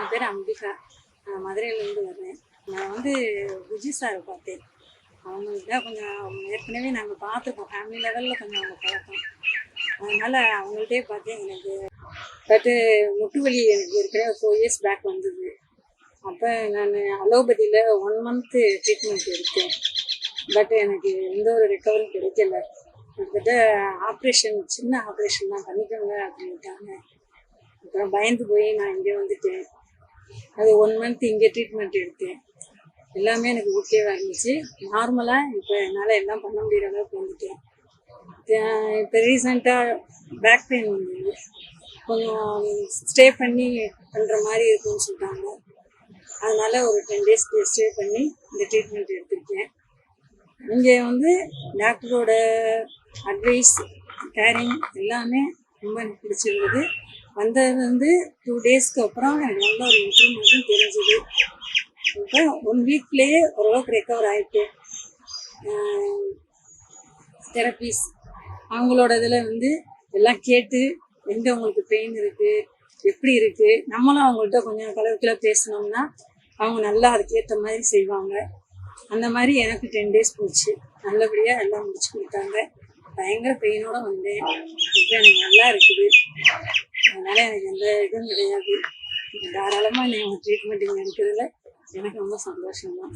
என் பேர் அம்பிகா. நான் மதுரையிலேருந்து வர்றேன். நான் வந்து விஜி சாரை பார்த்தேன். அவங்கள்ட்ட கொஞ்சம் ஏற்கனவே நாங்கள் பார்த்துருக்கோம், ஃபேமிலி லெவலில் கொஞ்சம் அவங்க பழக்கம். அதனால் அவங்கள்ட்டே பார்த்தேன். எனக்கு பட்டு முட்டு வலி எனக்கு ஏற்கனவே 4 இயர்ஸ் பேக் வந்தது. அப்போ நான் அலோபதியில் 1 மந்த்து ட்ரீட்மெண்ட் எடுத்தேன். பட் எனக்கு எந்த ஒரு ரெக்கவரும் கிடைக்கல. கிட்டத்தட்ட ஆப்ரேஷன், சின்ன ஆப்ரேஷன் தான் பண்ணிக்கோங்க அப்படின்ட்டாங்க. அப்புறம் பயந்து போய் நான் இங்கே வந்துட்டேன். அது 1 மந்த் இங்கே ட்ரீட்மெண்ட் எடுத்தேன். எல்லாமே எனக்கு ஓகேவாக இருந்துச்சு. நார்மலாக இப்போ என்னால் எல்லாம் பண்ண முடிகிற அளவுக்கு வந்துட்டேன். இப்போ ரீசெண்டாக பேக் பெயின் வந்தது. கொஞ்சம் ஸ்டே பண்ணி பண்ணுற மாதிரி இருக்குன்னு சொல்லிட்டாங்க. அதனால் ஒரு 10 டேஸ் ஸ்டே பண்ணி இந்த ட்ரீட்மெண்ட் எடுத்துருக்கேன். இங்கே வந்து டாக்டரோட அட்வைஸ், கேரிங் எல்லாமே ரொம்ப எனக்கு பிடிச்சிருந்தது. வந்ததுலேருந்து 2 டேஸ்க்கு அப்புறம் எனக்கு நல்ல ஒரு இம்ப்ரூவ்மெண்ட்டும் தெரிஞ்சுது. இப்போ 1 வீக்லேயே ஓரளவுக்கு ரெக்கவர் ஆகிட்டு தெரப்பீஸ் அவங்களோட இதில் வந்து எல்லாம் கேட்டு எங்கே உங்களுக்கு பெயின் இருக்குது, எப்படி இருக்குது, நம்மளும் அவங்கள்ட்ட கொஞ்சம் கலவுக்கில் பேசினோம்னா அவங்க நல்லா அதுக்கேற்ற மாதிரி செய்வாங்க. அந்த மாதிரி எனக்கு 10 டேஸ் போச்சு. நல்லபடியாக எல்லாம் முடிச்சு கொடுத்தாங்க. பயங்கர பெயினோடு வந்தேன். இப்போ எனக்கு நல்லா இருக்குது. அதனால் எனக்கு எந்த இதுவும் கிடையாது. தாராளமாக நீங்கள் ட்ரீட்மெண்ட் இங்கே எடுக்கிறதுல எனக்கு ரொம்ப சந்தோஷம்தான்.